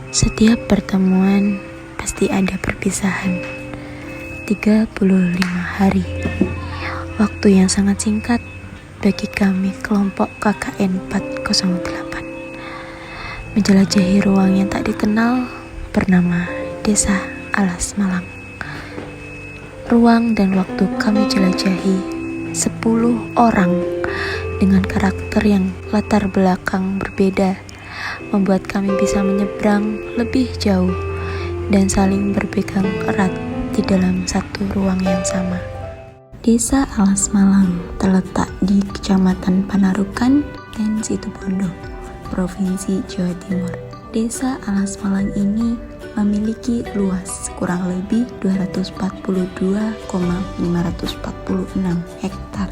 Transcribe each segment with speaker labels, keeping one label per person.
Speaker 1: Setiap pertemuan pasti ada perpisahan. 35 hari. Waktu yang sangat singkat bagi kami kelompok KKN 408. Menjelajahi ruang yang tak dikenal bernama Desa Alas Malang. Ruang dan waktu kami jelajahi 10 orang dengan karakter yang latar belakang berbeda, membuat kami bisa menyeberang lebih jauh dan saling berpegang erat di dalam satu ruang yang sama. Desa Alas Malang terletak di Kecamatan Panarukan dan Situbondo, Provinsi Jawa Timur. Desa Alas Malang ini memiliki luas kurang lebih 242,546 hektar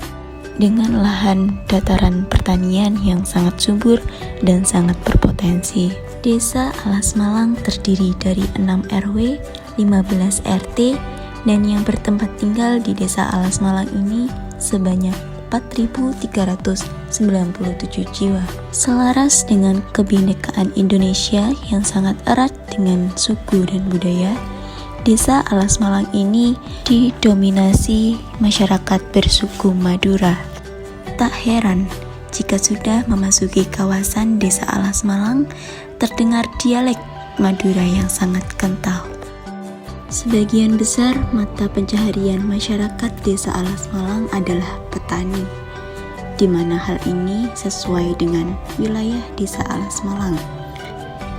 Speaker 1: dengan lahan dataran pertanian yang sangat subur dan sangat berpotensi. Desa Alas Malang terdiri dari 6 RW, 15 RT, dan yang bertempat tinggal di Desa Alas Malang ini sebanyak 4.397 jiwa. Selaras dengan kebinekaan Indonesia yang sangat erat dengan suku dan budaya, Desa Alas Malang ini didominasi masyarakat bersuku Madura. Tak heran jika sudah memasuki kawasan Desa Alas Malang, terdengar dialek Madura yang sangat kental. Sebagian besar mata pencaharian masyarakat Desa Alas Malang adalah petani, di mana hal ini sesuai dengan wilayah Desa Alas Malang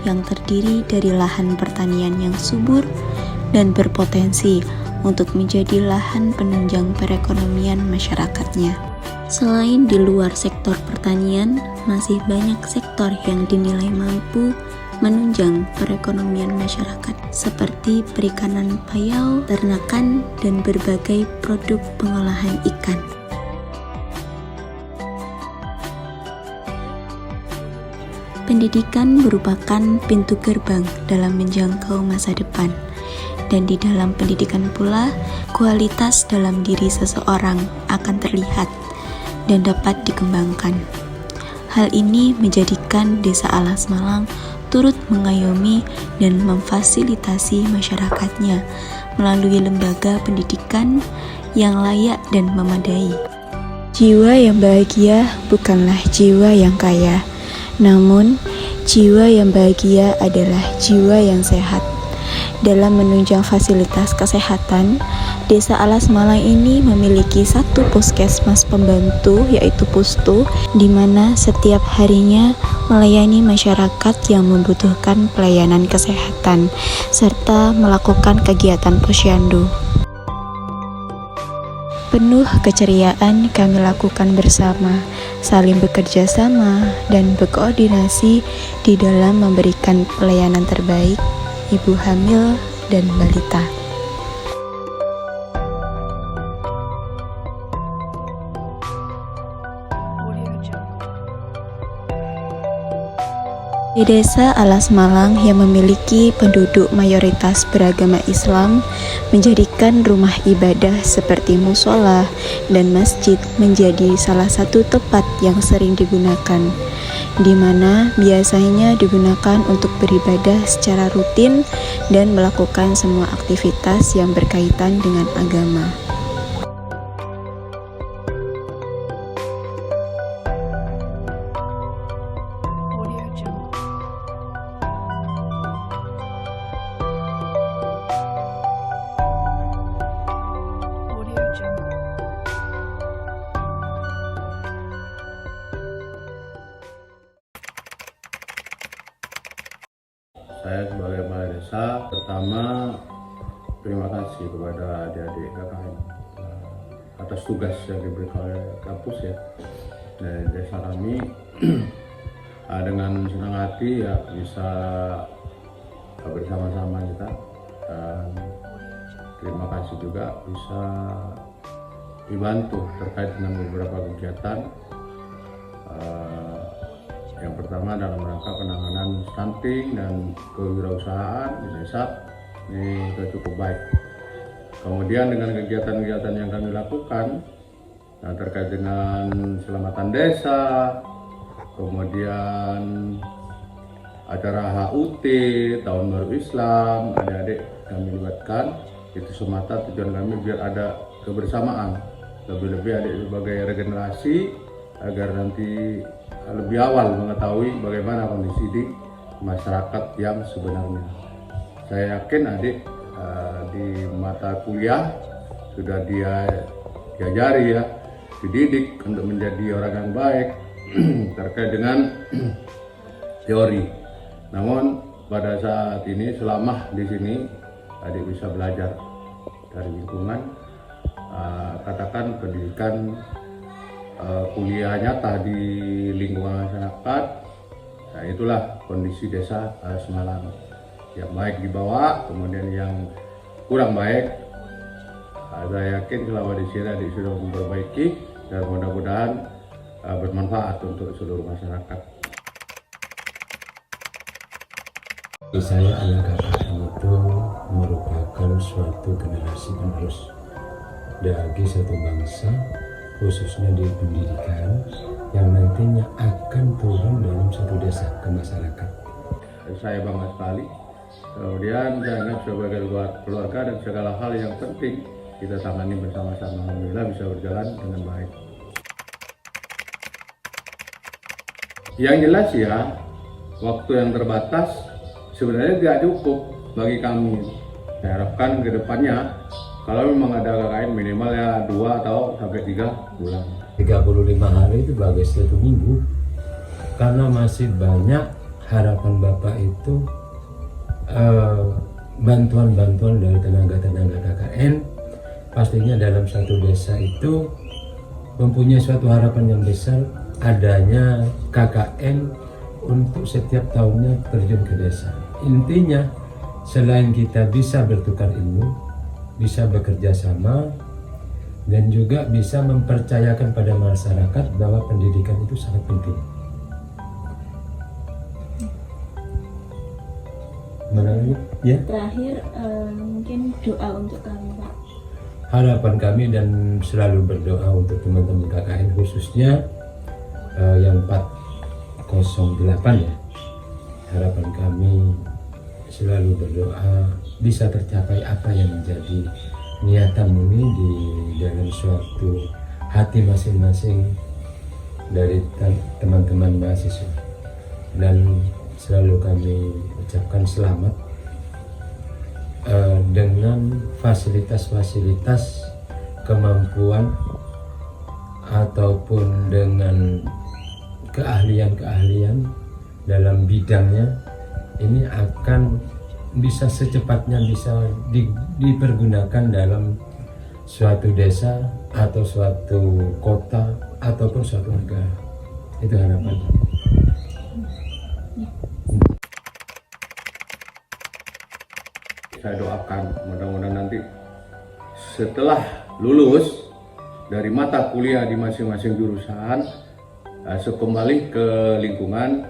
Speaker 1: yang terdiri dari lahan pertanian yang subur dan berpotensi untuk menjadi lahan penunjang perekonomian masyarakatnya. Selain di luar sektor pertanian, masih banyak sektor yang dinilai mampu menunjang perekonomian masyarakat seperti perikanan payau, ternakan, dan berbagai produk pengolahan ikan. Pendidikan merupakan pintu gerbang dalam menjangkau masa depan, dan di dalam pendidikan pula, kualitas dalam diri seseorang akan terlihat dan dapat dikembangkan. Hal ini menjadikan Desa Alas Malang turut mengayomi dan memfasilitasi masyarakatnya melalui lembaga pendidikan yang layak dan memadai. Jiwa yang bahagia bukanlah jiwa yang kaya, namun jiwa yang bahagia adalah jiwa yang sehat. Dalam menunjang fasilitas kesehatan, Desa Alas Malang ini memiliki satu puskesmas pembantu, yaitu Pustu, di mana setiap harinya melayani masyarakat yang membutuhkan pelayanan kesehatan, serta melakukan kegiatan posyandu. Penuh keceriaan kami lakukan bersama, saling bekerja sama dan berkoordinasi di dalam memberikan pelayanan terbaik ibu hamil dan balita. Di Desa Alas Malang yang memiliki penduduk mayoritas beragama Islam, menjadikan rumah ibadah seperti musola dan masjid menjadi salah satu tempat yang sering digunakan, di mana biasanya digunakan untuk beribadah secara rutin dan melakukan semua aktivitas yang berkaitan dengan agama.
Speaker 2: Saya sebagai kepala desa, pertama terima kasih kepada adik-adik KKN atas tugas yang diberikan oleh kampus ya dari desa kami. Dengan senang hati ya bisa bersama-sama kita, dan terima kasih juga bisa dibantu terkait dengan beberapa kegiatan. Yang pertama dalam rangka penanganan stunting dan kewirausahaan di desa ini sudah cukup baik. Kemudian dengan kegiatan-kegiatan yang kami lakukan terkait dengan selamatan desa, kemudian acara HUT, Tahun Baru Islam, adik-adik kami libatkan. Itu semata tujuan kami biar ada kebersamaan, lebih-lebih adik sebagai regenerasi agar nanti lebih awal mengetahui bagaimana kondisi di masyarakat yang sebenarnya. Saya yakin adik di mata kuliah sudah diajari ya, dididik untuk menjadi orang yang baik terkait dengan teori. Namun pada saat ini selama di sini adik bisa belajar dari lingkungan, katakan pendidikan kuliah nyata di lingkungan masyarakat. Nah, itulah kondisi desa Semalang. Yang baik dibawa, kemudian yang kurang baik saya yakin selama di sini adik sudah memperbaiki dan mudah-mudahan bermanfaat untuk seluruh masyarakat.
Speaker 3: Saya anak KKN itu merupakan suatu generasi penerus dari satu bangsa, khususnya di pendidikan, yang nantinya akan turun dalam satu desa ke masyarakat.
Speaker 2: Saya bangga sekali. Kemudian saya ingat sebagai keluarga dan segala hal yang penting kita tangani bersama-sama. Alhamdulillah bisa berjalan dengan baik. Yang jelas ya, waktu yang terbatas sebenarnya tidak cukup bagi kami. Saya harapkan ke depannya kalau memang ada KKN minimal ya 2 atau sampai 3 bulan.
Speaker 3: 35 hari itu bagai 1 minggu, karena masih banyak harapan Bapak itu bantuan-bantuan dari tenaga-tenaga KKN. Pastinya dalam satu desa itu mempunyai suatu harapan yang besar adanya KKN untuk setiap tahunnya terjun ke desa. Intinya selain kita bisa bertukar ilmu, bisa bekerja sama, dan juga bisa mempercayakan pada masyarakat bahwa pendidikan itu sangat penting. Menarik ya.
Speaker 1: Terakhir mungkin doa untuk kami, Pak.
Speaker 3: Harapan kami dan selalu berdoa untuk teman-teman KKN khususnya yang 408 ya. Harapan kami selalu berdoa bisa tercapai apa yang menjadi niatan ini di dalam suatu hati masing-masing dari teman-teman mahasiswa, dan selalu kami ucapkan selamat dengan fasilitas-fasilitas kemampuan ataupun dengan keahlian-keahlian dalam bidangnya ini akan bisa secepatnya bisa dipergunakan dalam suatu desa atau suatu kota ataupun suatu negara. Itu harapan.
Speaker 2: Saya doakan mudah-mudahan nanti setelah lulus dari mata kuliah di masing-masing jurusan, kembali ke lingkungan,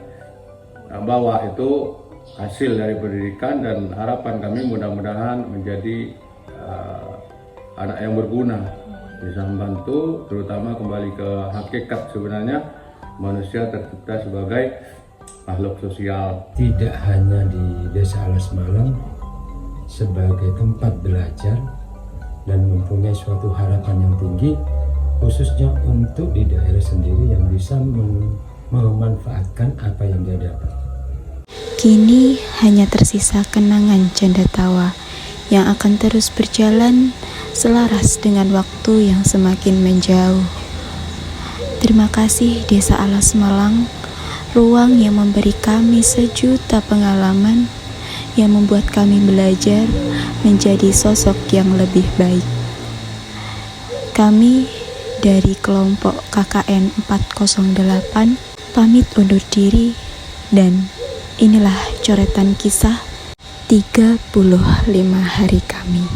Speaker 2: bawa itu hasil dari pendidikan, dan harapan kami mudah-mudahan menjadi anak yang berguna, bisa membantu terutama kembali ke hakikat sebenarnya manusia tercipta sebagai makhluk sosial.
Speaker 3: Tidak hanya di Desa Alas Malang sebagai tempat belajar dan mempunyai suatu harapan yang tinggi, khususnya untuk di daerah sendiri yang bisa memanfaatkan apa yang dia dapat.
Speaker 1: Kini hanya tersisa kenangan canda tawa yang akan terus berjalan selaras dengan waktu yang semakin menjauh. Terima kasih Desa Alas Malang, ruang yang memberi kami sejuta pengalaman yang membuat kami belajar menjadi sosok yang lebih baik. Kami dari kelompok KKN 408 pamit undur diri, dan inilah coretan kisah 35 hari kami.